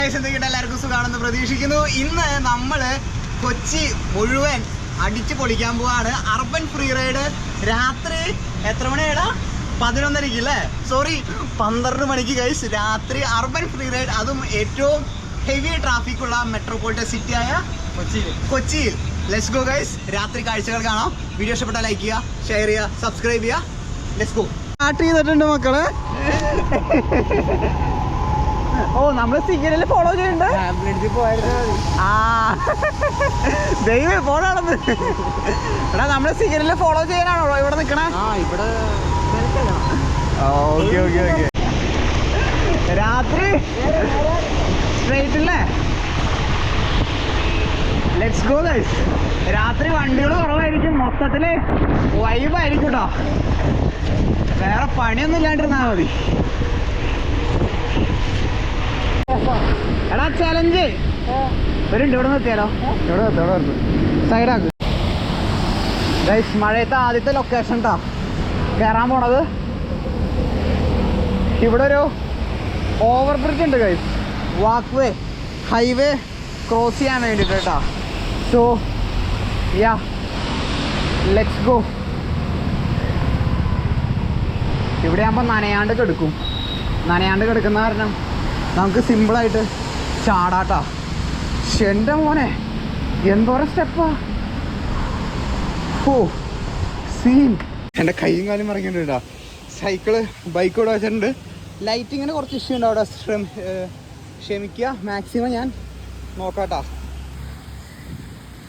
എല്ലാവർക്കും സുഖാണെന്ന് പ്രതീക്ഷിക്കുന്നു. ഇന്ന് നമ്മള് കൊച്ചി മുഴുവൻ അടിച്ചു പൊളിക്കാൻ പോവാണ്. അർബൻ ഫ്രീ റൈഡ് രാത്രി എത്ര മണിയാടാ? 11:30 അല്ലേ? സോറി 12 മണിക്ക് ഗൈസ് രാത്രി അർബൻ ഫ്രീ റൈഡ്, അതും ഏറ്റവും ഹെവി ട്രാഫിക് ഉള്ള മെട്രോപൊളിറ്റൻ സിറ്റി ആയ കൊച്ചിയിൽ. ലെറ്റ്സ് ഗോ ഗൈസ്, രാത്രി കാഴ്ചകൾ കാണാം. വീഡിയോ ഇഷ്ടപ്പെട്ടാൽ ലൈക്ക് ചെയ്യുക, ഷെയർ ചെയ്യുക, സബ്സ്ക്രൈബ് ചെയ്യുക. Let's go. സ്റ്റാർട്ട് ചെയ്തിട്ടുണ്ട് മക്കള്. ഓ, നമ്മള് സിഗ്നലിൽ ഫോളോ ചെയ്യണ്ട. ദൈവം ഫോണാണെന്ന്. എടാ, നമ്മള് സിഗ്നലിൽ ഫോളോ ചെയ്യാനാണോ ഇവിടെ നിക്കണേ? Okay okay okay. രാത്രി സ്ട്രേറ്റ് അല്ലേ? Let's go guys. രാത്രി വണ്ടികൾ കുറവായിരിക്കും, മൊത്തത്തില് വൈബായിരിക്കും കേട്ടോ. വേറെ പണിയൊന്നും ഇല്ലാണ്ടിരുന്നാ മതി. എടാ ചലഞ്ച് വരുന്നുണ്ട്. ഇവിടെ നിർത്തിയാലോ? ഇവിടെ നിർത്തി സൈഡാക്ക് ഗൈസ്. മഴയത്തെ ആദ്യത്തെ ലൊക്കേഷൻ ട്ടാ കയറാൻ പോണത്. ഇവിടെ ഒരു ഓവർ ബ്രിഡ്ജ് ഉണ്ട് ഗൈസ്, വാക്ക് വേ, ഹൈവേ ക്രോസ് ചെയ്യാൻ വേണ്ടിയിട്ട് കേട്ടോ. So yeah, let's go. ഇവിടെ ആകുമ്പോൾ നനയാണ്ട് കിടക്കുന്ന കാരണം നമുക്ക് സിമ്പിളായിട്ട് ചാടാട്ടാ. എൻ്റെ മോനെ എന്തോരം സ്റ്റെപ്പാ! ഓ സീൻ. എൻ്റെ കൈയും കാലും മറിക്കുന്നുണ്ട് കേട്ടോ. സൈക്കിള് ബൈക്ക് ഇവിടെ വെച്ചിട്ടുണ്ട്. ലൈറ്റിങ്ങിന് കുറച്ച് ഇഷ്യൂ ഉണ്ട് അവിടെ. ക്ഷമിക്കുക, മാക്സിമം ഞാൻ നോക്കാട്ടാ.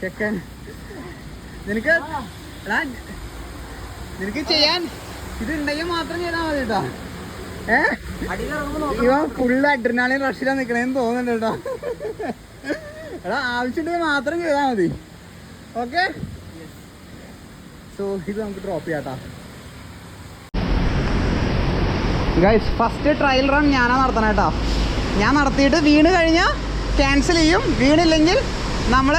ചെക്കൻ നിനക്ക് ചെയ്യാൻ ഇതുണ്ടെങ്കിൽ മാത്രം ചെയ്താൽ മതി കേട്ടോ. ഇവ ഫുള്ള് അഡ്രിനാലിൻ റഷിലാണ് നിൽക്കണേന്ന് തോന്നുന്നുണ്ട് കേട്ടോ. എടാ, ആവശ്യമുണ്ടെങ്കിൽ മാത്രം ചെയ്താൽ മതി. ഓക്കെ, സോ ഇത് നമുക്ക് ഡ്രോപ്പ് ചെയ്യാട്ടാ. ഗൈസ്, ഫസ്റ്റ് ട്രയൽ റൺ ഞാനാ നടത്തണം കേട്ടോ. ഞാൻ നടത്തിയിട്ട് വീണ് കഴിഞ്ഞാൽ ക്യാൻസൽ ചെയ്യും, വീണില്ലെങ്കിൽ നമ്മൾ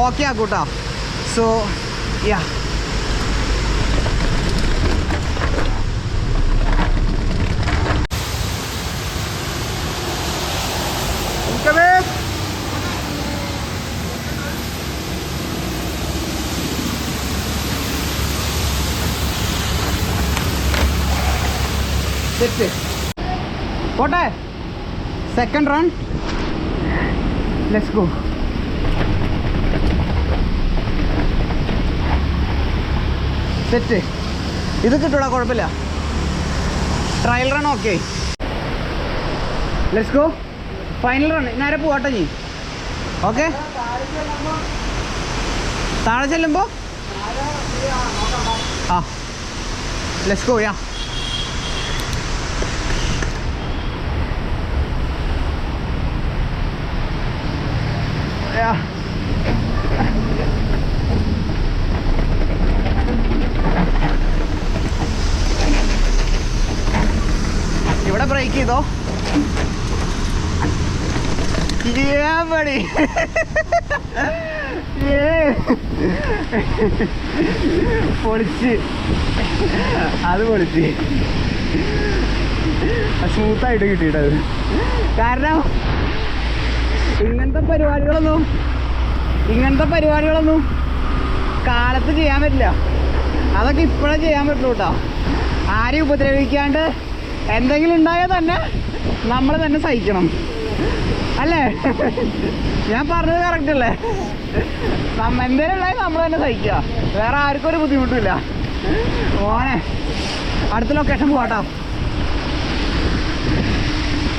ഓക്കെ ആക്കും കേട്ടോ. സോ യാ, പോട്ടെ. Second run, let's go. Set. ഇത് കിട്ടൂടാ, കുഴപ്പമില്ല. Trial run okay. Let's go. Final run. നേരെ പോവാട്ടെ നീ. ഓക്കെ, താഴെ ചെല്ലുമ്പോൾ ആ ലെറ്റ്സ് ഗോ. യാ, ഇവിടെ ബ്രേക്ക് ചെയ്തോ. പൊളിച്ച്, അത് പൊളിച്ച് സ്മൂത്തായിട്ട് കിട്ടിയിട്ടത്. കാരണം ഇങ്ങനത്തെ പരിപാടികളൊന്നും കാലത്ത് ചെയ്യാൻ പറ്റില്ല. അതൊക്കെ ഇപ്പോഴേ ചെയ്യാൻ പറ്റുള്ളൂ കേട്ടോ. ആരെയും ഉപദ്രവിക്കാണ്ട് എന്തെങ്കിലും ഉണ്ടായാൽ തന്നെ നമ്മൾ തന്നെ സഹിക്കണം, അല്ലേ? ഞാൻ പറഞ്ഞത് കറക്റ്റ് അല്ലേ? എന്തെങ്കിലും ഉണ്ടായാൽ നമ്മൾ തന്നെ സഹിക്കുക, വേറെ ആർക്കും ഒരു ബുദ്ധിമുട്ടില്ല. ഓനെ അടുത്ത ലൊക്കേഷൻ പോവാട്ടോ.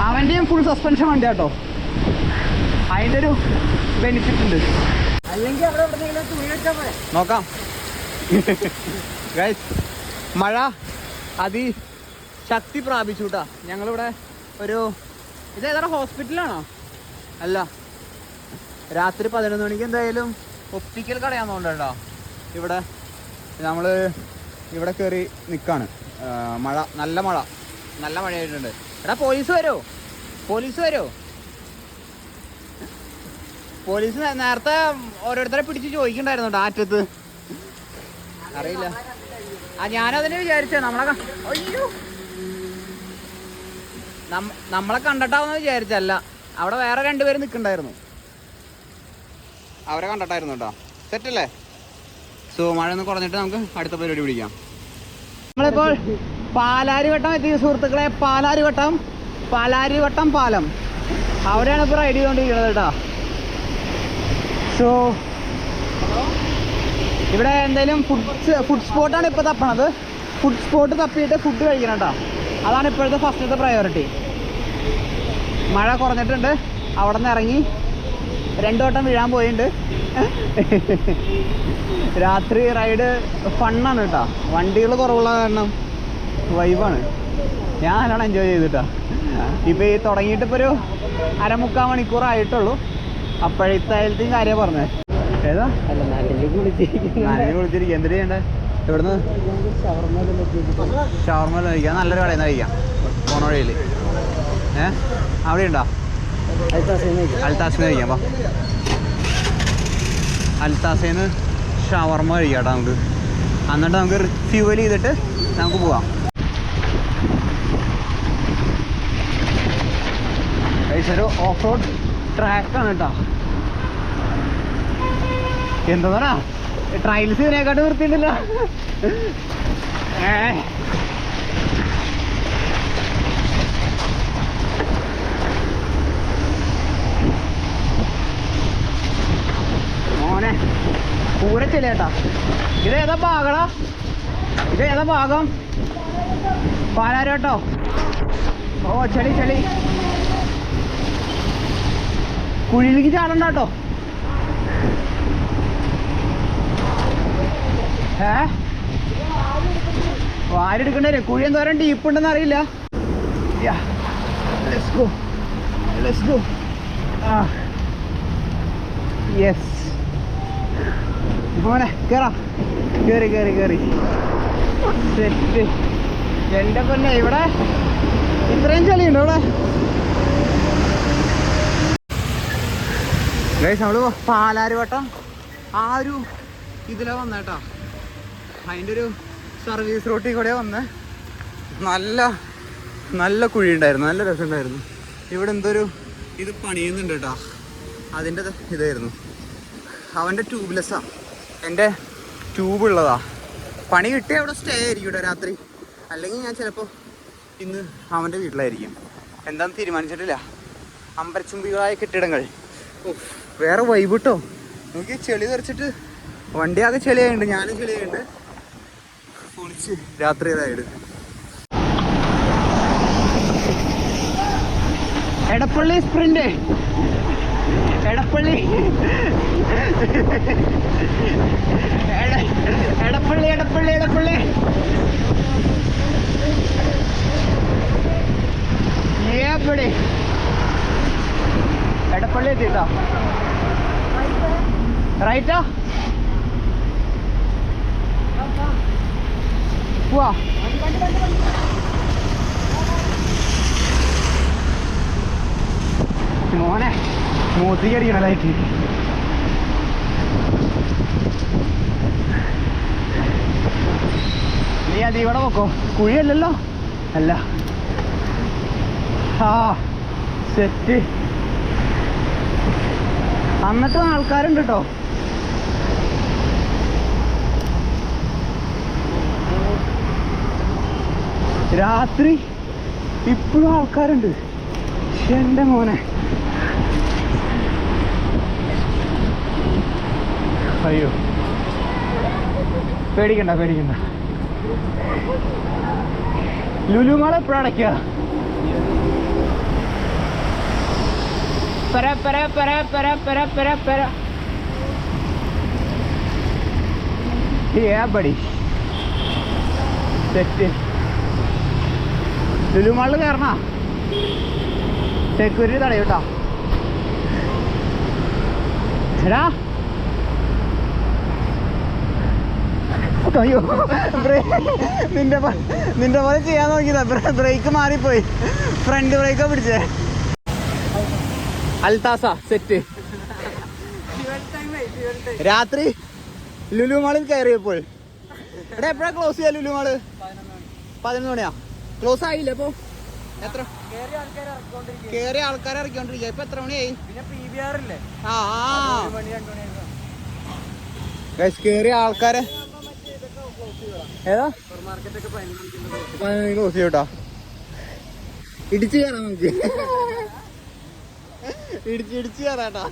അവൻ്റെയും ഫുൾ സസ്പെൻഷൻ വണ്ടി കേട്ടോ. അതിൻ്റെ ഒരു ബെനിഫിറ്റ് ഉണ്ട്. അല്ലെങ്കിൽ അവിടെ നോക്കാം ഗൈസ്. മഴ അതിശക്തി പ്രാപിച്ചു കേട്ടോ. ഞങ്ങളിവിടെ ഒരു ഇതേതാ ഹോസ്പിറ്റലാണോ? അല്ല, രാത്രി 11 മണിക്ക് എന്തായാലും ഒപ്റ്റിക്കൽ കടയാന്ന് കേട്ടോ. ഇവിടെ നമ്മൾ ഇവിടെ കയറി നിൽക്കാണ്. മഴ, നല്ല മഴയായിട്ടുണ്ട്. എടാ, പോലീസ് വരുമോ? പോലീസ് നേരത്തെ ഓരോരുത്തരെ പിടിച്ച് ചോദിക്കണ്ടായിരുന്നു കേട്ടോ ആറ്റത്ത്. അറിയില്ല. ഞാനതിനെ വിചാരിച്ചേ നമ്മളെ കണ്ടിട്ടാവുന്ന വിചാരിച്ചല്ല. അവിടെ വേറെ രണ്ടുപേരും നിൽക്കണ്ടായിരുന്നു, അവരെ കണ്ടിട്ടായിരുന്നു കേട്ടോ. സെറ്റല്ലേ? സോ മഴ ഒന്ന് കുറഞ്ഞിട്ട് നമുക്ക് അടുത്ത പരിപാടി പിടിക്കാം. നമ്മളിപ്പോൾ പാലാരിവട്ടം എത്തിയ സുഹൃത്തുക്കളെ. പാലാരിവട്ടം പാലം അവിടെയാണ് ഇപ്പോൾ റൈഡ് ചെയ്തുകൊണ്ടിരിക്കുന്നത് കേട്ടോ. സോ ഇവിടെ എന്തെങ്കിലും ഫുഡ് സ്പോട്ടാണ് ഇപ്പോൾ തപ്പണത്. ഫുഡ് സ്പോട്ട് തപ്പിയിട്ട് ഫുഡ് കഴിക്കണം കേട്ടോ. അതാണ് ഇപ്പോഴത്തെ ഫസ്റ്റത്തെ പ്രയോറിറ്റി. മഴ കുറഞ്ഞിട്ടുണ്ട്, അവിടെ നിന്ന് ഇറങ്ങി 2 വട്ടം വീഴാൻ പോയിട്ടുണ്ട്. രാത്രി റൈഡ് ഫണ്ണാണ് കേട്ടോ. വണ്ടികൾ കുറവുള്ള കാരണം വൈബാണ്. ഞാൻ നല്ലോണം എൻജോയ് ചെയ്തിട്ടാ. ഇപ്പോൾ ഈ തുടങ്ങിയിട്ട് ഇപ്പോൾ ഒരു 3/4 മണിക്കൂറായിട്ടുള്ളൂ. അപ്പോഴത്തെ കാര്യം പറഞ്ഞത് ഏതാ വിളിച്ചിരിക്കുക. എന്തിനു ചെയ്യണ്ടേ? ഇവിടുന്ന് ഷവർമ കഴിക്കാം. നല്ലൊരു കടയിൽ നിന്ന് കഴിക്കാം പോണ വഴിയിൽ. അവിടെ ഉണ്ടോ? അൽത്താസിന്ന് കഴിക്കാം. അപ്പം അൽത്താസേന്ന് ഷവർമ കഴിക്കാം കേട്ടോ നമുക്ക്. എന്നിട്ട് നമുക്ക് ഫ്യൂവൽ ചെയ്തിട്ട് നമുക്ക് പോവാം. ഒരു ഓഫ് റോഡ് ട്രാക്കാണ് കേട്ടോ. എന്താ ട്രയൽസ് ഇതിനെക്കാട്ട് വൃത്തിയുണ്ടല്ലോ. മോനെ പൂരച്ചില്ല ചേട്ടാ. ഇതേതാ ഭാഗടാ? ഇതേതാ ഭാഗം? പാലാരിവട്ടോ? ഓ ചെളി കുഴിയിലേക്ക് ചാടണ്ട കേട്ടോ. വാരെടുക്കണ്ടേ? കുഴി എന്തോരം ഡീപ്പുണ്ടെന്ന് അറിയില്ല. യെസ് മോനെ കേറി സെറ്റ്. എൻ്റെ പൊന്നെ ഇവിടെ ഇത്രയും ചളിയുണ്ടോ ഇവിടെ? നമ്മള് പാലാരിവട്ടം ആ ഒരു ഇതിലാ വന്നേട്ടാ. അതിൻ്റെ ഒരു സർവീസ് റൂട്ടിൽ കൂടെ വന്ന് നല്ല കുഴി ഉണ്ടായിരുന്നു, നല്ല രസമുണ്ടായിരുന്നു. ഇവിടെ എന്തൊരു ഇത് പണിയുന്നുണ്ട് കേട്ടോ. അതിൻ്റെ ഇതായിരുന്നു. അവൻ്റെ ട്യൂബ്ലെസ്സാ, എൻ്റെ ട്യൂബ് ഉള്ളതാ. പണി കിട്ടിയ അവിടെ സ്റ്റേ ആയിരിക്കും ഇവിടെ രാത്രി. അല്ലെങ്കിൽ ഞാൻ ചിലപ്പോൾ ഇന്ന് അവൻ്റെ വീട്ടിലായിരിക്കും. എന്താണെന്ന് തീരുമാനിച്ചിട്ടില്ല. അമ്പരച്ചുംബികളായ കെട്ടിടങ്ങൾ. ഓ വേറെ വൈബ് കേട്ടോ. നോക്കി ചെളി തെറിച്ചിട്ട് വണ്ടി ആകെ ചെളിയായിട്ടുണ്ട്, ഞാനും ചെളിയായിട്ടുണ്ട്. പൊളിച്ച് രാത്രി റൈഡ്. എടപ്പള്ളി സ്പ്രിന്റ്. എടപ്പള്ളി എടപ്പള്ളി എത്തിട്ടോ. റൈറ്റാ പോവാ. മോനെ മൂത്തിക്ക് അടിക്കണതായിട്ട്. നീ അത് ഇവിടെ നോക്കോ. കുഴിയല്ലല്ലോ. അല്ല സെറ്റ്. എന്നിട്ടും ആൾക്കാരുണ്ട് കേട്ടോ. രാത്രി ഇപ്പോഴും ആൾക്കാരുണ്ട്. എൻ്റെ മോനെ അയ്യോ പേടിക്കണ്ട. ലുലു മാൾ എപ്പോഴും അടയ്ക്കുക? ബടി സെറ്റ്. ലുലു മാളിൽ കയറണ സെക്യൂരിറ്റി തടയൂട്ടാ. എടാ അയ്യോ നിന്റെ പോലെ ചെയ്യാൻ നോക്കിയതാ. ബ്രേക്ക് മാറിപ്പോയി. ഫ്രണ്ട് ബ്രേക്കാ പിടിച്ചേ. അൽത്താസ സെറ്റ്. രാത്രി ലുലു മാളിൽ കയറിയപ്പോൾ എടാ എപ്പോഴാ ക്ലോസ് ചെയ്യാ ലുലു മാള്? 11 മണിയാ. ക്ലോസ് ആയില്ലേ? അപ്പോ എത്ര കേറിയ ആൾക്കാരെ ഇറക്കിക്കൊണ്ടിരിക്കുക. ഇപ്പൊ എത്ര മണിയായി? കേറിയ ആൾക്കാരെ ഏതാ ക്ലോസ് ചെയ്യൂട്ടാ. ഇടിച്ചു കയറാം നമുക്ക്. ഇടിച്ച് കയറാട്ടാ.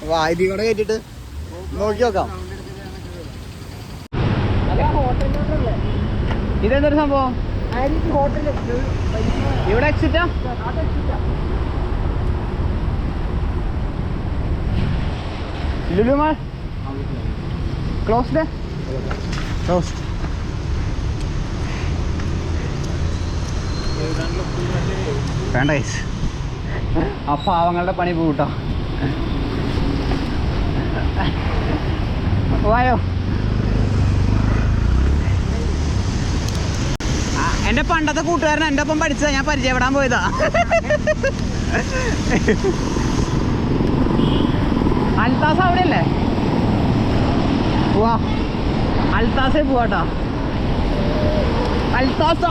വാ ഇതി കൂടെ കയറ്റിട്ട് നോക്കി നോക്കാം. ഇതെന്തൊരു സംഭവം? ഇവിടെ എക്സിറ്റാ? Lulu mall closed. വേണ്ട ആ പാവങ്ങളുടെ പണി പോട്ടോ. വായോ. എന്റെ പണ്ടത്തെ കൂട്ടുകാരൻ എന്റെ ഒപ്പം പഠിച്ചതാ, ഞാൻ പരിചയപ്പെടാൻ പോയതാ. അൽത്താസ അവിടെ അല്ലേ? പോവാ, അൽത്താസേ പോവാട്ടോ. അൽത്താസ.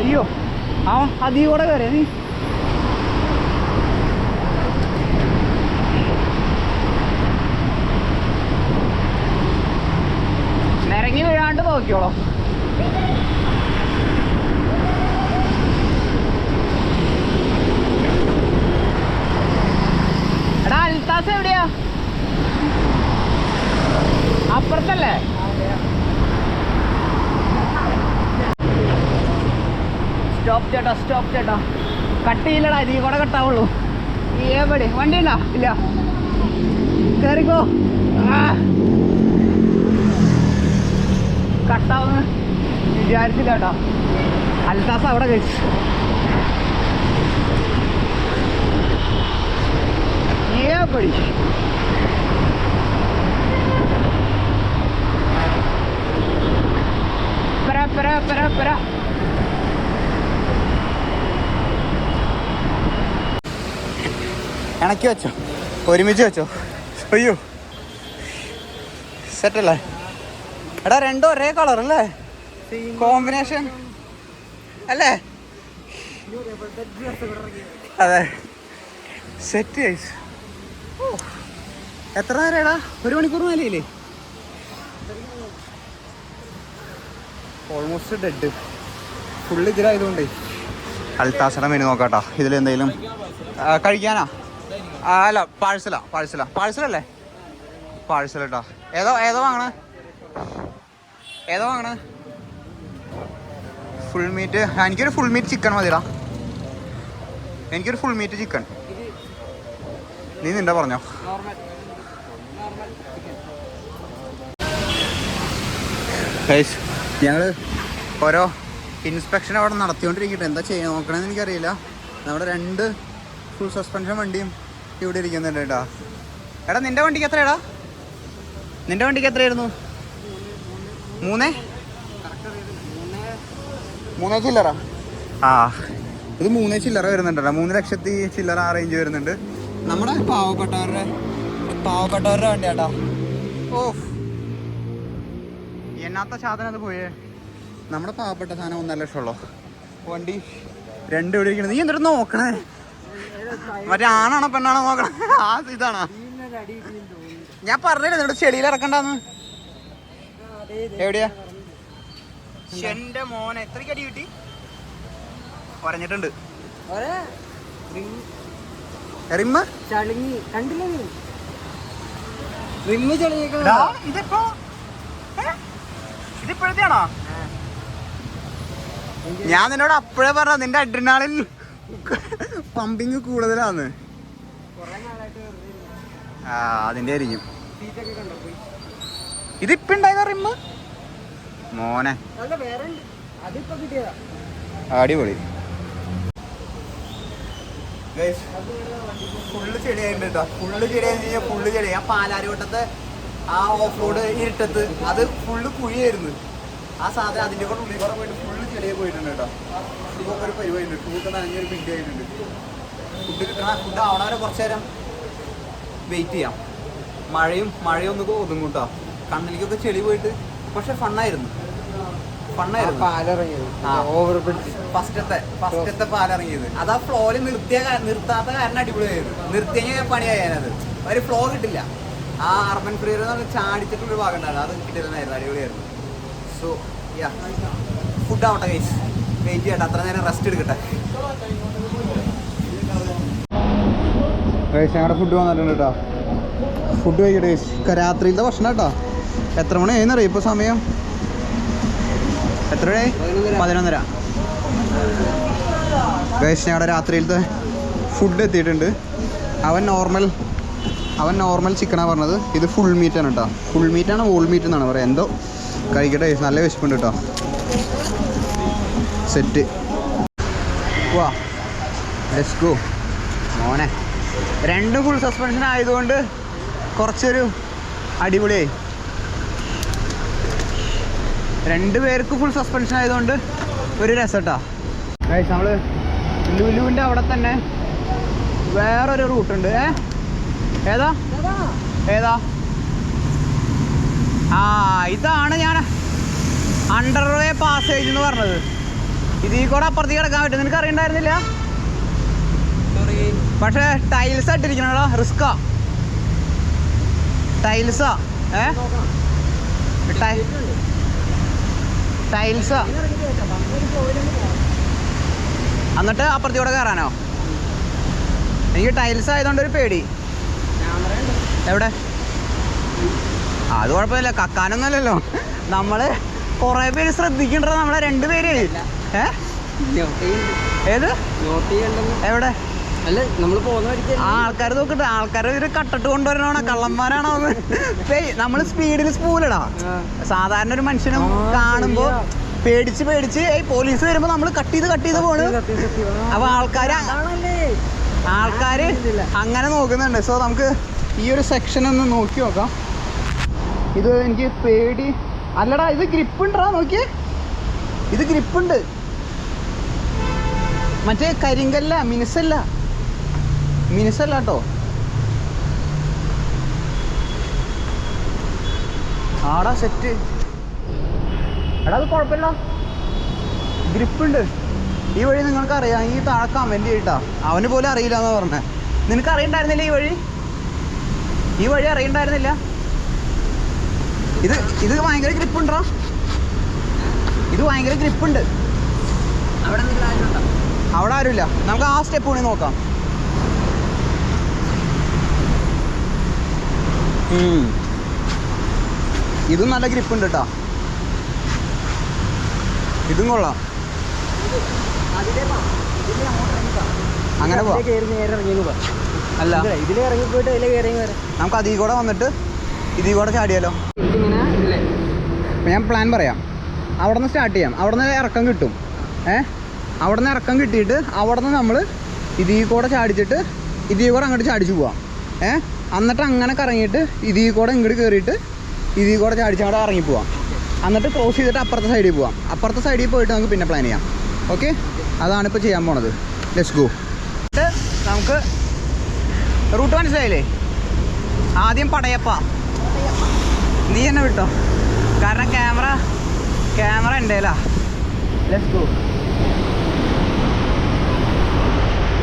അയ്യോ ആ അതീ കൂടെ കയറിയ നീ. നിരങ്ങി വീഴാണ്ട് നോക്കിയോളോ. എടാ അൽത്താസ എവിടെയാ? അപ്പുറത്തല്ലേ? സ്റ്റോപ്പ് ചേട്ടാ. കട്ട് ചെയ്യില്ലടാ, ഇതിൽ കൂടെ കട്ടാവുള്ളൂ. എവിടെ വണ്ടി ഉണ്ടോ? ഇല്ല, കയറിക്കോ. കട്ടാവുന്ന് വിചാരിച്ചില്ല കേട്ടോ. അൽത്താസ അവിടെ കഴിച്ചു. പടി പെര ഇണക്കി വെച്ചോ, ഒരുമിച്ച് വെച്ചോ. അയ്യോ സെറ്റല്ലേ? എടാ രണ്ടും ഒരേ കളർ അല്ലേ? കോമ്പിനേഷൻ അല്ലേ? അതെ സെറ്റ്. എത്ര നേരടാ? 1 മണിക്കൂർ മേലെയില്ലേ? Almost dead. ഫുള്ള് ഇതിലായതുകൊണ്ടേ. അൽത്താസയുടെ മെനു നോക്കാട്ടോ. ഇതിലെന്തെങ്കിലും കഴിക്കാനാ? അല്ല പാഴ്സലല്ലേ? പാഴ്സൽ കേട്ടോ. ഏതോ വാങ്ങണേ? Full meat. എനിക്കൊരു ഫുൾ മീറ്റ് ചിക്കൻ മതിടാ. ചിക്കൻ. നീ നിന്റെ പറഞ്ഞോ. ഞങ്ങൾ ഓരോ ഇൻസ്പെക്ഷൻ അവിടെ നടത്തിക്കൊണ്ടിരിക്കട്ടെ. എന്താ ചെയ്യാൻ നോക്കണമെന്ന് എനിക്കറിയില്ല. നമ്മുടെ 2 ഫുൾ സസ്പെൻഷൻ വണ്ടിയും ഇവിടെ ഇരിക്കുന്നുണ്ട് കേട്ടോ. എടാ നിന്റെ വണ്ടിക്ക് എത്രയാടാ? നിന്റെ വണ്ടിക്ക് എത്രയായിരുന്നു? 3 ചില്ലറ. ഇത് 3 ചില്ലറ വരുന്നുണ്ടല്ലോ. 3 ലക്ഷത്തി ചില്ലറ റേഞ്ച് വരുന്നുണ്ട്. നമ്മുടെ പാവപ്പെട്ടവരുടെ വണ്ടി കേട്ടോ. ഓ എന്നാത്ത സാധനം അത് പോയേ. നമ്മുടെ പാവപ്പെട്ട സാധനം 1.5 ലക്ഷമുള്ളൂ. വണ്ടി 2 ഇവിടെ ഇരിക്കണത്. നീ എന്നിട്ട് നോക്കണേ? മറ്റേ ആണാണോ പെണ്ണാണോ നോക്കണേ? ഇതാണോ? ഞാൻ പറഞ്ഞില്ല നിന്നോട് ചെളിയിൽ ഇറക്കണ്ടെന്ന്. എവിടെയാ? എന്റെ മോനെ എത്രയ്ക്ക് അടി കിട്ടി? പറഞ്ഞിട്ടുണ്ട്. ഇതിപ്പോഴത്തെയാണോ? ഞാൻ നിന്നോട് അപ്പോഴേ പറഞ്ഞ നിന്റെ അഡ്രിനാളിൽ പമ്പിങ് കൂടുതലാന്ന്. അതിന്റെ ആയിരിക്കും. ഇതിപ്പുണ്ടായതാ റിമ്മ്? മോനെ അടിപൊളി. ഫുള്ള് ചെടിയായിട്ടുണ്ട് കേട്ടോ. ഫുള്ള് ചെടി. ആ പാലാരിവട്ടത്തെ ആ ഓഫ് റോഡ് ഇരുട്ടത്ത് അത് ഫുള്ള് കുഴിയായിരുന്നു. ആ സാധനം അതിൻ്റെ കൂടെ ഉള്ളിൽ കൂടെ പോയിട്ട് ഫുള്ള് ചെടിയെ പോയിട്ടുണ്ട് കേട്ടോ. ഇതൊക്കെ ഒരു പരിപാടി ഉണ്ട്. ടൂക്ക് നനഞ്ഞൊരു ബിൽഡ് ആയിട്ടുണ്ട്. ഫുഡ് ആവണവരെ കുറച്ച് നേരം വെയിറ്റ് ചെയ്യാം. മഴയൊന്നും ഒതുങ്ങും കേട്ടോ. കണ്ണിലേക്കൊക്കെ ചെളി പോയിട്ട് പക്ഷെ ഫണ്ണായിരുന്നു. ഫസ്റ്റത്തെ പാലിറങ്ങിയത് അത് ആ ഫ്ലോയിൽ നിർത്താത്ത കാരണം അടിപൊളിയായിരുന്നു. നിർത്തിയെങ്കിൽ പണിയായത് ഒരു ഫ്ലോ കിട്ടില്ല. ആ അർബൻ ഫ്രീ എന്ന് പറഞ്ഞാൽ ചാടിച്ചിട്ടുള്ളൊരു ഭാഗം ഉണ്ടായിരുന്നു, അത് കിട്ടിയിരുന്നായിരുന്നു, അടിപൊളിയായിരുന്നു. സോ ഫുഡ് ആവട്ടെ ഗൈസ്, വെയിറ്റ് ചെയ്യട്ടെ, അത്ര നേരം റെസ്റ്റ് എടുക്കട്ടെ. ഞങ്ങളുടെ ഫുഡ് വന്നിട്ടുണ്ട് കേട്ടോ. ഫുഡ് കഴിക്കട്ടെ ഗൈസ്. രാത്രിയിലത്തെ ഭക്ഷണം കേട്ടോ. എത്ര മണി ആയിരുന്നറിയോ ഇപ്പോൾ സമയം? എത്ര മണി? 11:30 ഗൈസ്. ഞങ്ങളുടെ രാത്രിയിലത്തെ ഫുഡ് എത്തിയിട്ടുണ്ട്. അവൻ നോർമൽ ചിക്കനാണ് പറഞ്ഞത്. ഇത് ഫുൾ മീറ്റാണ് കേട്ടോ. ഫുൾ മീറ്റാണ്, ഹോൾ മീറ്റ് എന്നാണ് പറയുക. എന്തോ കഴിക്കട്ടെ ഗൈസ്, നല്ല വിശപ്പുണ്ട് കേട്ടോ. സെറ്റ് വാ, ലെറ്റ്സ് ഗോ മോനെ. രണ്ടും ഫുൾ സസ്പെൻഷൻ ആയതുകൊണ്ട് കുറച്ചൊരു അടിപൊളിയായി. 2 പേർക്ക് ഫുൾ സസ്പെൻഷൻ ആയതുകൊണ്ട് ഒരു രസട്ടാ. നമ്മൾ ലുലുവിൻ്റെ അവിടെ തന്നെ വേറൊരു റൂട്ടുണ്ട്. ഏതാ ഇതാണ് ഞാൻ അണ്ടർവേ പാസേജ് എന്ന് പറഞ്ഞത്. ഇതിൽ കൂടെ അപ്പുറത്തേക്ക് കിടക്കാൻ പറ്റും. നിനക്ക് അറിയണ്ടായിരുന്നില്ല? പക്ഷേ ടൈൽസ് ഇട്ടിരിക്കണോ, റിസ്കാ. ടൈൽസാ ടൈൽസാ. എന്നിട്ട് അപ്പുറത്തേക്കൂടെ കയറാനോ? എനിക്ക് ടൈൽസ് ആയതുകൊണ്ട് ഒരു പേടി. എവിടെ? അത് കുഴപ്പമില്ല, കക്കാനൊന്നുമല്ലല്ലോ. നമ്മള് കുറെ പേര് ശ്രദ്ധിക്കണ്ടോ നമ്മളെ 2 പേര്. ഏത് എവിടെ? അല്ല, നമ്മൾ പോകുന്ന ആൾക്കാർ നോക്കട്ടെ. ആൾക്കാർ ഒരു കട്ടിട്ട് കൊണ്ടുവരണോ, കള്ളന്മാരാണോ? നമ്മൾ സ്പീഡിൽ സ്പൂലടാ. സാധാരണ ഒരു മനുഷ്യനും കാണുമ്പോ പേടിച്ച് പോലീസ് വരുമ്പോ നമ്മൾ കട്ട് ചെയ്ത് പോണ്. അപ്പൊ ആൾക്കാര് അങ്ങനെ നോക്കുന്നുണ്ട്. സോ നമുക്ക് ഈ ഒരു സെക്ഷൻ ഒന്ന് നോക്കി നോക്കാം. ഇത് എനിക്ക് പേടി അല്ലടാ, ഇത് ഗ്രിപ്പ് ഉണ്ടാ. നോക്കിയേ, ഇത് ഗ്രിപ്പുണ്ട്. മറ്റേ കരിങ്കല്ല, മിനുസല്ല കേട്ടോ. ആടാ സെറ്റ്. എടാ അത് കുഴപ്പമില്ല, ഗ്രിപ്പുണ്ട്. ഈ വഴി നിങ്ങൾക്ക് അറിയാം. ഈ താഴെ കമൻറ്റ് ചെയ്തിട്ടാ. അവന് പോലും അറിയില്ല എന്നാ പറഞ്ഞത്. നിനക്ക് അറിയണ്ടായിരുന്നില്ല ഈ വഴി അറിയണ്ടായിരുന്നില്ല? ഇത് ഭയങ്കര ഗ്രിപ്പുണ്ടോ. ഇത് ഭയങ്കര ഗ്രിപ്പുണ്ട്. അവിടെ ആരുമില്ല. നമുക്ക് ആ സ്റ്റെപ്പ് കൂടി നോക്കാം. ഇതും നല്ല ഗ്രിപ്പുണ്ട് കേട്ടോ. ഇതും കൊള്ളാം. അങ്ങനെ അല്ല, ഇതിലേ ഇറങ്ങി പോയിട്ട് ഇതിലേ കയറി വരാം. നമുക്ക് അതിൽ കൂടെ വന്നിട്ട് ഇതിൽ കൂടെ ചാടിയാലോ? ഞാൻ പ്ലാൻ പറയാം. അവിടെ നിന്ന് സ്റ്റാർട്ട് ചെയ്യാം. അവിടെ നിന്ന് ഇറക്കം കിട്ടും. അവിടെ നിന്ന് ഇറക്കം കിട്ടിയിട്ട് അവിടെ നിന്ന് നമ്മൾ ഇതിൽ കൂടെ ചാടിച്ചിട്ട് ഇതിൽ കൂടെ അങ്ങോട്ട് ചാടിച്ച് പോവാം. എന്നിട്ട് അങ്ങനെ കറങ്ങിയിട്ട് ഇതിൽ കൂടെ ഇങ്ങോട്ട് കയറിയിട്ട് ഇതിൽ കൂടെ ചാടിച്ച് അവിടെ ഇറങ്ങി പോവാം. എന്നിട്ട് ക്രോസ് ചെയ്തിട്ട് അപ്പുറത്തെ സൈഡിൽ പോവാം. അപ്പുറത്തെ സൈഡിൽ പോയിട്ട് നമുക്ക് പിന്നെ പ്ലാൻ ചെയ്യാം. ഓക്കെ, അതാണിപ്പോൾ ചെയ്യാൻ പോണത്. Let's go. നമുക്ക് റൂട്ട് മനസ്സിലായില്ലേ? ആദ്യം പടയപ്പ. നീ എന്നെ വിട്ടോ, കാരണം ക്യാമറ ഉണ്ടേലാ. Let's go.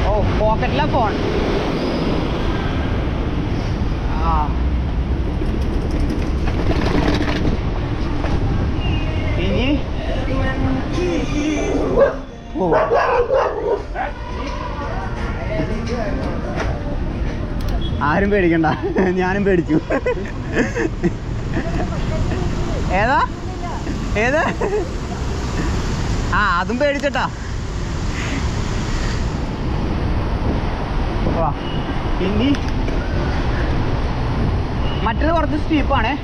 ഓ, പോക്കറ്റിലാ ഫോൺ. ഇനി ആരും പേടിക്കണ്ട, ഞാനും പേടിച്ചു. ഏത് അതും പേടിച്ചട്ടാ. ഇനി മറ്റേത് കുറച്ച് സ്റ്റീപ്പാണേ.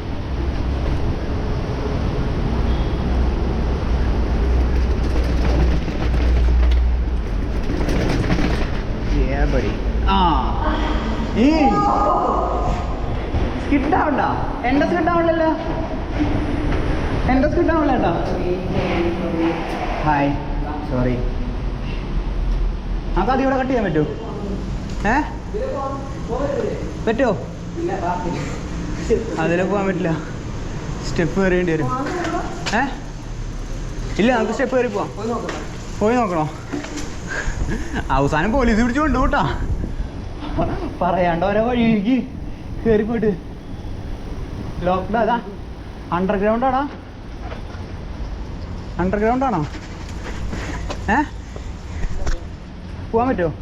സ്കിഡാവണ്ട. എന്റെ സ്കിഡാവണല്ലോ. കേട്ടോ. Hi, sorry. നമുക്ക് അതിവിടെ കട്ട് ചെയ്യാൻ പറ്റുമോ? പറ്റുമോ? അതിലെ പോകാൻ പറ്റില്ല. സ്റ്റെപ്പ് കയറേണ്ടി വരും. ഇല്ല നമുക്ക് സ്റ്റെപ്പ് കയറി പോവാം. പോയി നോക്കണോ? അവസാനം പോലീസ് പിടിച്ചു കൊണ്ടു കേട്ടാ. പറയാണ്ട് ഓരോ വഴിക്ക് കയറി പോയിട്ട് ലോക്ക്ഡൗൺ. അതാ അണ്ടർഗ്രൗണ്ട് ആടാ. അണ്ടർഗ്രൗണ്ട് ആണോ? പോവാൻ പറ്റുമോ?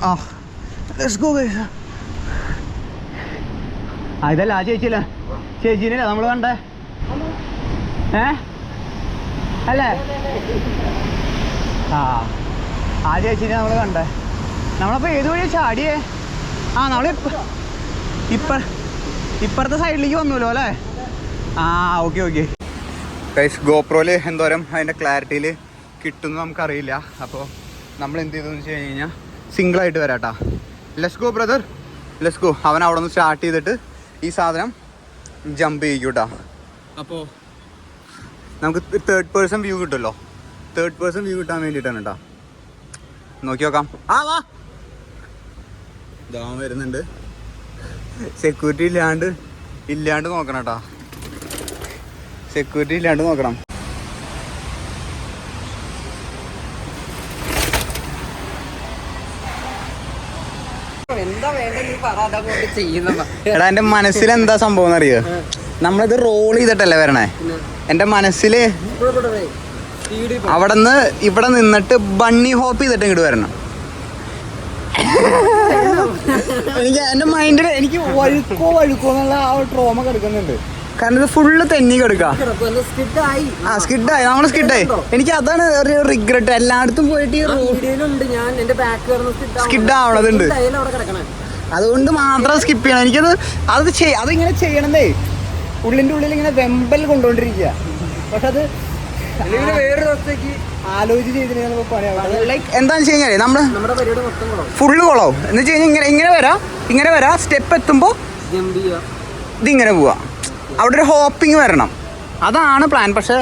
ആ ലെറ്റ്സ് ഗോ ഗയ്സ്. ഇതല്ല ആ ചേച്ചിയല്ല, ചേച്ചീനല്ല നമ്മൾ കണ്ടേ അല്ലേ? ആ ചേച്ചീനെ നമ്മൾ കണ്ടേ. നമ്മളപ്പോൾ ഏത് വഴിയാ ചാടിയേ? നമ്മൾ ഇപ്പുറത്തെ സൈഡിലേക്ക് വന്നല്ലോ അല്ലേ? Okay okay. ഗൈസ് ഗോപ്രോയിൽ എന്തോരം അതിൻ്റെ ക്ലാരിറ്റിയിൽ കിട്ടുമെന്ന് നമുക്കറിയില്ല. അപ്പോൾ നമ്മൾ എന്ത് ചെയ്തെന്ന് വെച്ച് കഴിഞ്ഞാൽ സിംഗിളായിട്ട് വരാട്ടാ. Let's go brother, let's go. അവൻ അവിടെ നിന്ന് സ്റ്റാർട്ട് ചെയ്തിട്ട് ഈ സാധനം ജമ്പ് ചെയ്യൂട്ടാ. അപ്പോൾ നമുക്ക് തേർഡ് പേഴ്സൺ വ്യൂ കിട്ടുമല്ലോ. തേർഡ് പേഴ്സൺ വ്യൂ കിട്ടാൻ വേണ്ടിയിട്ടാണ് കേട്ടോ. നോക്കി നോക്കാം. വാ ഇതാ വരുന്നുണ്ട്. സെക്യൂരിറ്റി ഇല്ലാണ്ട് നോക്കണം കേട്ടോ. സെക്യൂരിറ്റി ഇല്ലാണ്ട് നോക്കണം. എടാ എൻ്റെ മനസ്സിൽ എന്താ സംഭവം എന്നറിയോ? നമ്മളിത് റോൾ ചെയ്തിട്ടല്ലേ വരണേ. എൻ്റെ മനസ്സിൽ ഇവിടെ നിന്നിട്ട് ബണ്ണി ഹോപ്പ് ചെയ്തിട്ട് ഇങ്ങോട്ട് വരണം. എനിക്ക് എൻ്റെ മൈൻഡിൽ എനിക്ക് വഴുക്കോ എന്നുള്ള ആ ട്രോമ കിടക്കുന്നുണ്ട്. കാരണം ഇത് ഫുള്ള് തെന്നി കിടക്കാം. സ്കിഡായി നമ്മൾ സ്കിഡായി. എനിക്ക് അതാണ് ഒരു റിഗ്രറ്റ്. എല്ലായിടത്തും പോയിട്ട് സ്കിഡ് ആവണതുണ്ട്. അതുകൊണ്ട് മാത്രം സ്കിപ്പ് ചെയ്യണം. എനിക്കത് അതിങ്ങനെ ചെയ്യണതേ ഉള്ളിൻ്റെ ഉള്ളിൽ ഇങ്ങനെ വെമ്പൽ കൊണ്ടുകൊണ്ടിരിക്കുക. പക്ഷെ അത് വേറൊരു ദിവസത്തേക്ക് ആലോചിച്ച് ചെയ്തിട്ടുണ്ടെങ്കിൽ ലൈക്ക് എന്താണെന്ന് വെച്ച് കഴിഞ്ഞാൽ നമ്മുടെ ഫുള്ള് കുളവും എന്ന് വെച്ച് കഴിഞ്ഞാൽ ഇങ്ങനെ വരാം സ്റ്റെപ്പ് എത്തുമ്പോൾ ഇതിങ്ങനെ പോവാ. അവിടെ ഒരു ഹോപ്പിങ് വരണം. അതാണ് പ്ലാൻ. പക്ഷെ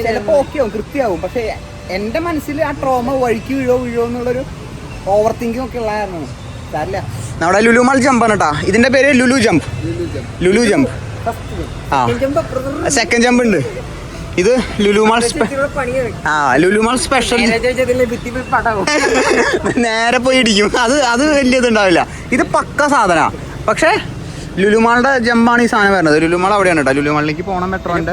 ചിലപ്പോൾ ഓക്കെ ആവും, കൃത്യമാവും. പക്ഷെ എൻ്റെ മനസ്സിൽ ആ ട്രോമ വഴിക്ക് വീഴോ എന്നുള്ളൊരു ഓവർ തിങ്കിങ് ഒക്കെ ഉള്ളതായിരുന്നു. സാരില്ല. നമ്മുടെ ലുലു മാൾ ജമ്പാണ് കേട്ടോ. ഇതിന്റെ പേര് ലുലു ജമ്പ്. സെക്കൻഡ് ജമ്പ് ഉണ്ട്. ഇത് ലുലു മാൾ സ്പെഷ്യൽ. നേരെ പോയി ഇടിക്കും. അത് വലിയ ഇതുണ്ടാവില്ല. ഇത് പക്ക സാധന. പക്ഷെ ലുലുമാളുടെ ജമ്പാണ് ഈ സാധനം വരുന്നത്. ലുലുമാൾ അവിടെയാണ് കേട്ടോ. ലുലുമാളിലേക്ക് പോകണം മെട്രോന്റെ.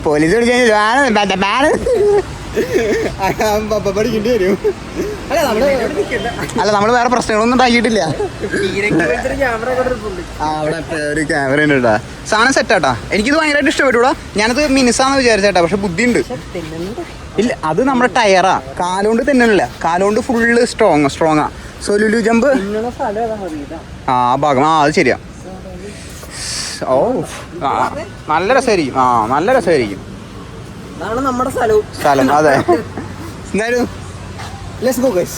പോലീസ് പഠിക്കേണ്ടി വരും. അല്ല നമ്മള് വേറെ പ്രശ്നങ്ങളൊന്നും ഉണ്ടാക്കിയിട്ടില്ല. അവിടെ ഒരു ക്യാമറ ഉണ്ട് കേട്ടാ. സാധനം സെറ്റാട്ടാ. എനിക്കിത് ഭയങ്കരമായിട്ട് ഇഷ്ടപ്പെട്ടൂടാ. ഞാനത് മിനിസാന്ന് വിചാരിച്ചേട്ടാ. പക്ഷെ ബുദ്ധിയുണ്ട്. ഇല്ല അത് നമ്മുടെ ടയറാ. കാലുകൊണ്ട് തന്നെയല്ല, കാലുകൊണ്ട് ഫുള്ള് സ്ട്രോങ്ങാ. സോ ലുലു ജമ്പ് ആ ഭാഗം അത് ശരിയാ. ഓ നല്ല രസമായിരിക്കും. നല്ല രസമായിരിക്കും നമ്മുടെ സ്ഥലം. അതെ. എന്തായാലും लेट्स गो गाइस.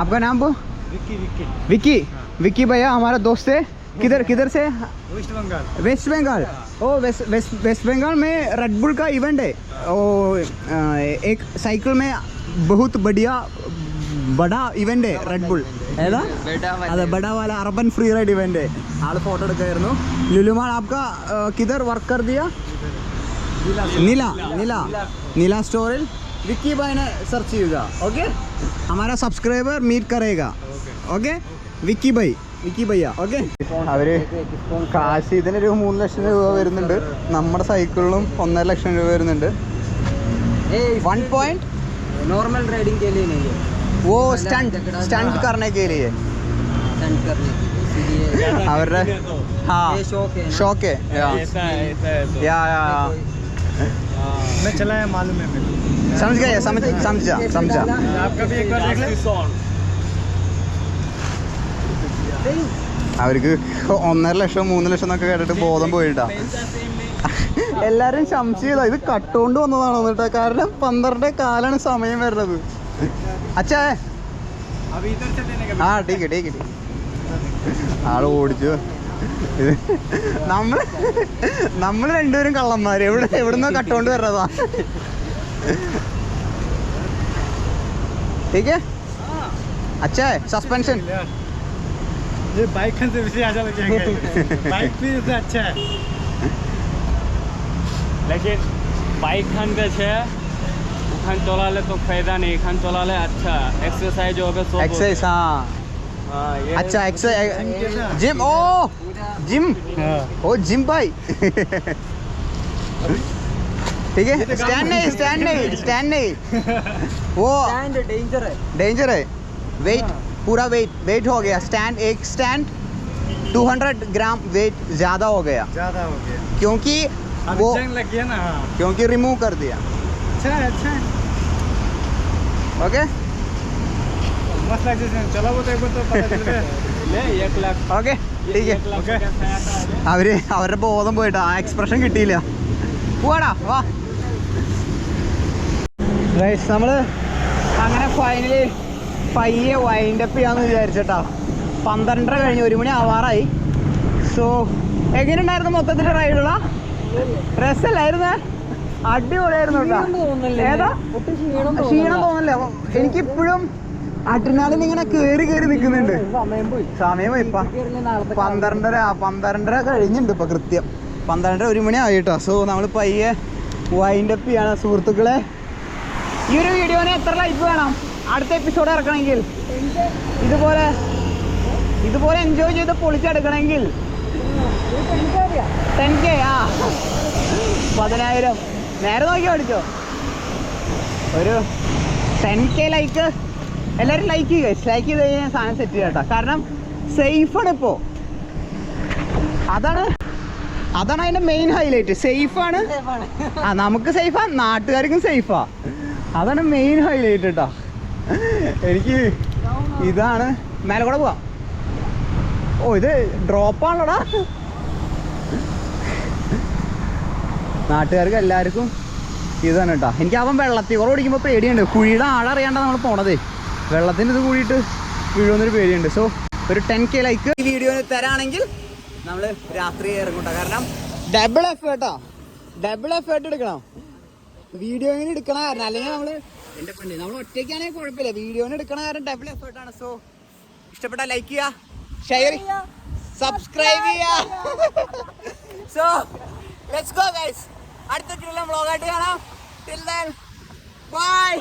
आपका नाम वो? विक्की भैया हमारा दोस्त है. किधर से? वेस्ट बंगाल. ओ वेस्ट बंगाल में रेड बुल का इवेंट है. ओ एक साइकिल में बहुत बड़ा इवेंट है रेड बुल. ഏതാ? അതെ ബഡാ വാല അർബൻ ഫ്രീ റൈഡ് ഇവന്റ്. ആള് ഫോട്ടോ എടുക്കായിരുന്നു. ലുലുമാൾ आपका किधर वर्क कर दिया? नीला स्टोर विक्की भाई ने सर्च ചെയ്യുക. ഓക്കെ हमारा सब्सक्राइबर मीट करेगा. ഓക്കെ വിക്കി ഭയ്യ. ഓക്കെ അവര് കാശ് ഇതിനൊരു 3 ലക്ഷം രൂപ വരുന്നുണ്ട്. നമ്മുടെ സൈക്കിളിനും 1.5 ലക്ഷം രൂപ വരുന്നുണ്ട്. 1 पॉइंट नॉर्मल राइडिंग के लिए नहीं है, वो स्टंट करने के लिए അവരുടെ ഷോക്ക് या मैं चला है मालूम है मेरे. समझा. आपका भी एक बार देख ले. അവർക്ക് 1.5 ലക്ഷം 3 ലക്ഷം എന്നൊക്കെ കേട്ടിട്ട് ബോധം പോയിട്ടാ. എല്ലാരും സംശയം ഇത് കട്ടുകൊണ്ട് വന്നതാണോ കേട്ടോ. കാരണം 12 കാലാണ് സമയം വരുന്നത്. അച്ഛാ ടീക്ക് ആള് ഓടിച്ചു. നമ്മള് രണ്ടുപേരും കള്ളന്മാര്. എവിടുന്നോ കട്ടുകൊണ്ട് വരണതാ. ठीक है अच्छा है सस्पेंशन ये बाइक से भी अच्छा लगेगा बाइक भी इससे अच्छा है लेकिन बाइक खान पे छे खान चला ले तो फायदा नहीं खान चला ले अच्छा एक्सरसाइज हो गया एक्सरसाइज हाँ अच्छा एक्सरसाइज जिम ओ जिम ओ जिम भाई ठीक है स्टैंड नहीं वो डेंजर है वेट पूरा वेट हो गया स्टैंड एक स्टैंड 200 ग्राम वेट ज़्यादा हो गया क्योंकि वो जंग लग गया ना क्योंकि रिमूव कर दिया अच्छा है ओके मस्त लगे चलो वो देखो तो पता चल गया ले 1 लाख ഓക്കെ ठीक है Okay. അവരുടെ ബോധം പോയിട്ട് ആ എക്സ്പ്രഷൻ കിട്ടിയില്ല പോവാടാ വാ ഗൈസ് നമ്മള് അങ്ങനെ ഫൈനലി പയ്യെ വൈൻഡപ്പ് ചെയ്യാന്ന് വിചാരിച്ചിട്ടാ 12:30 കഴിഞ്ഞ് 1 മണി ആവാറായി സോ എങ്ങനെയുണ്ടായിരുന്നു മൊത്തത്തിൽ റൈഡുള്ള രസമല്ലായിരുന്നേ അടിപൊളിയായിരുന്നു കേട്ടോ ഏതാ ക്ഷീണം തോന്നില്ല എനിക്കിപ്പോഴും അഡ്രിനാലിൻ ഇങ്ങനെ കേറി നിൽക്കുന്നുണ്ട് സമയം പോയി ഇപ്പൊ 12:30 കഴിഞ്ഞിട്ടുണ്ട് ഇപ്പൊ കൃത്യം 12:30 1 മണി ആയിട്ടോ സോ നമ്മൾ പയ്യെ വൈൻഡപ്പ് ചെയ്യാണ് സുഹൃത്തുക്കളെ ഈ ഒരു വീഡിയോന് എത്ര ലൈക്ക് വേണം അടുത്ത എപ്പിസോഡ് ഇറക്കണമെങ്കിൽ ഇതുപോലെ എൻജോയ് ചെയ്ത് പൊളിച്ചെടുക്കണമെങ്കിൽ 10K ആ 10,000 നേരെ നോക്കി പഠിച്ചോ ഒരു 10K ലൈക്ക് എല്ലാവരും ലൈക്ക് ചെയ്ത് കഴിഞ്ഞാൽ സാധനം സെറ്റ് ചെയ്യാം കേട്ടോ കാരണം സേഫാണ് ഇപ്പോൾ അതാണ് അതിൻ്റെ മെയിൻ ഹൈലൈറ്റ് സേഫാണ് ആ നമുക്ക് സേഫാ നാട്ടുകാർക്കും സേഫാ അതാണ് മെയിൻ ഹൈലൈറ്റ് കേട്ടോ എനിക്ക് ഇതാണ് മേലെ കൂടെ പോവാം ഓ ഇത് ഡ്രോപ്പാണല്ലോടാ നാട്ടുകാർക്ക് എല്ലാവർക്കും ഇതാണ് കേട്ടോ എനിക്ക് അവൻ വെള്ളത്തിൽ കൂടെ ഓടിക്കുമ്പോൾ പേടിയുണ്ട് കുഴിയുടെ ആളറിയാണ്ടാണ് നമ്മൾ പോണതേ വെള്ളത്തിന് ഇത് കൂടിയിട്ട് വീഴുമെന്നൊരു പേടിയുണ്ട് സോ ഒരു 10K ലൈക്ക് ഈ വീഡിയോന് തരാണെങ്കിൽ നമ്മൾ രാത്രി ഇറങ്ങൂട്ടോ കാരണം ഡബിൾ എഫേർട്ട് എടുക്കണം വീഡിയോയിന് എടുക്കണ കാരണം അല്ലെങ്കിൽ നമ്മൾ ഒറ്റയ്ക്കാണെങ്കിൽ കുഴപ്പമില്ല വീഡിയോന് എടുക്കണ കാരണം ഡബിൾ എഫേർട്ടാണ് സോ ഇഷ്ടപ്പെട്ട ലൈക്ക് ചെയ്യുക ഷെയർ സബ്സ്ക്രൈബ് ചെയ്യുക സോ ലെറ്റ്സ് ഗോ ഗൈസ് അടുത്ത വ്ളോഗായിട്ട് കാണാം ടിൽ ദെൻ ബൈ